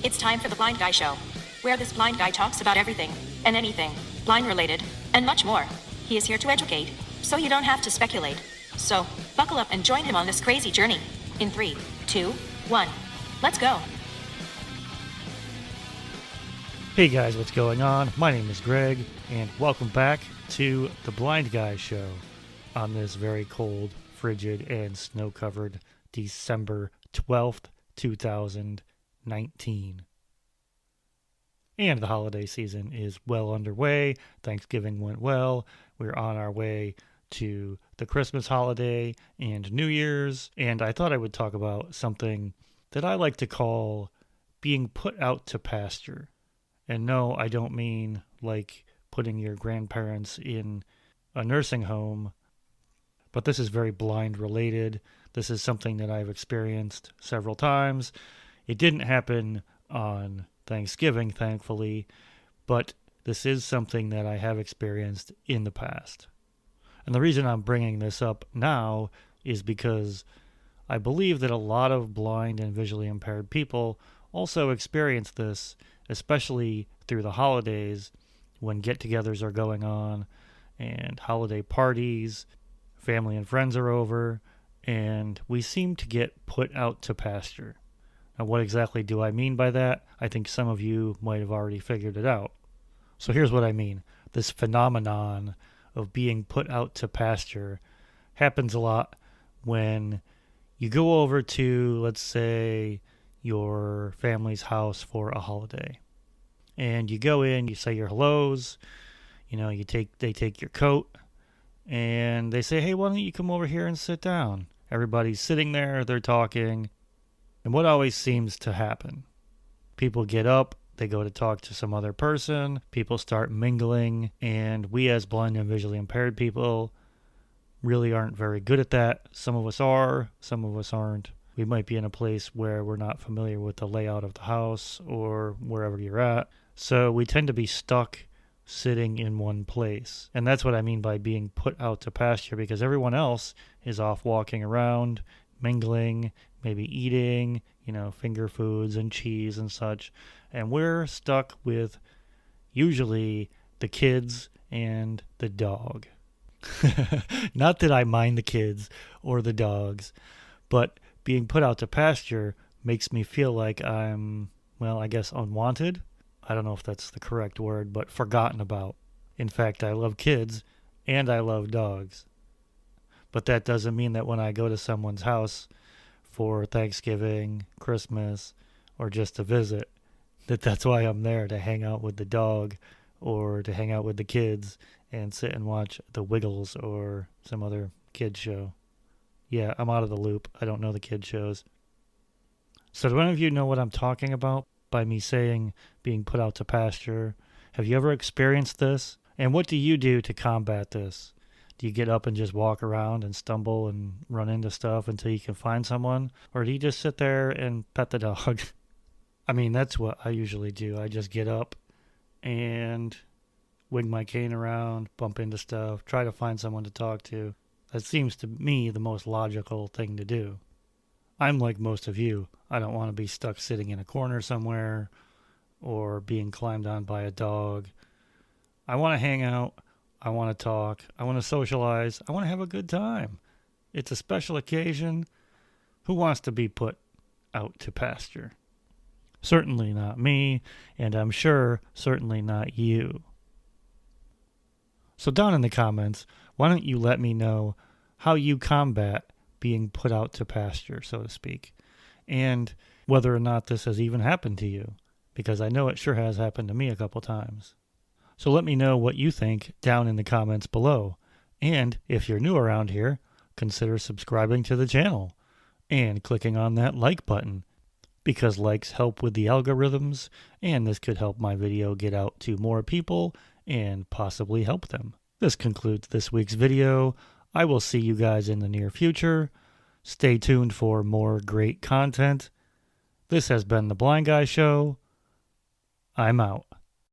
It's time for the Blind Guy Show, where this blind guy talks about everything and anything, blind related, and much more. He is here to educate, so you don't have to speculate. So, buckle up and join him on this crazy journey. In 3, 2, 1, let's go. Hey guys, what's going on? My name is Greg, and welcome back to the Blind Guy Show on this very cold, frigid, and snow-covered December 12th, 2019. And the holiday season is well underway. Thanksgiving went well. We're on our way to the Christmas holiday and New Year's. And I thought I would talk about something that I like to call being put out to pasture. And no, I don't mean like putting your grandparents in a nursing home, but this is very blind related. This is something that I've experienced several times. It didn't happen on Thanksgiving, thankfully, but this is something that I have experienced in the past. And the reason I'm bringing this up now is because I believe that a lot of blind and visually impaired people also experience this, especially through the holidays when get-togethers are going on and holiday parties, family and friends are over, and we seem to get put out to pasture. Now, what exactly do I mean by that? I think some of you might have already figured it out. So here's what I mean. This phenomenon of being put out to pasture happens a lot when you go over to, let's say, your family's house for a holiday. And you go in, you say your hellos, they take your coat, and they say, hey, why don't you come over here and sit down? Everybody's sitting there, they're talking. And what always seems to happen? People get up, they go to talk to some other person, people start mingling, and we as blind and visually impaired people really aren't very good at that. Some of us are, some of us aren't. We might be in a place where we're not familiar with the layout of the house or wherever you're at. So we tend to be stuck sitting in one place. And that's what I mean by being put out to pasture, because everyone else is off walking around, mingling, maybe eating, finger foods and cheese and such. And we're stuck with usually the kids and the dog. Not that I mind the kids or the dogs, but being put out to pasture makes me feel like I'm, unwanted. I don't know if that's the correct word, but forgotten about. In fact, I love kids and I love dogs. But that doesn't mean that when I go to someone's house for Thanksgiving, Christmas, or just to visit, that's why I'm there, to hang out with the dog or to hang out with the kids and sit and watch The Wiggles or some other kid show. Yeah, I'm out of the loop. I don't know the kid shows. So do any of you know what I'm talking about by me saying being put out to pasture? Have you ever experienced this? And what do you do to combat this? Do you get up and just walk around and stumble and run into stuff until you can find someone? Or do you just sit there and pet the dog? I mean, that's what I usually do. I just get up and wing my cane around, bump into stuff, try to find someone to talk to. That seems to me the most logical thing to do. I'm like most of you. I don't want to be stuck sitting in a corner somewhere or being climbed on by a dog. I want to hang out. I want to talk. I want to socialize. I want to have a good time. It's a special occasion. Who wants to be put out to pasture? Certainly not me, and I'm sure certainly not you. So down in the comments, why don't you let me know how you combat being put out to pasture, so to speak, and whether or not this has even happened to you, because I know it sure has happened to me a couple times. So let me know what you think down in the comments below. And if you're new around here, consider subscribing to the channel and clicking on that like button, because likes help with the algorithms, and this could help my video get out to more people and possibly help them. This concludes this week's video. I will see you guys in the near future. Stay tuned for more great content. This has been The Blind Guy Show. I'm out.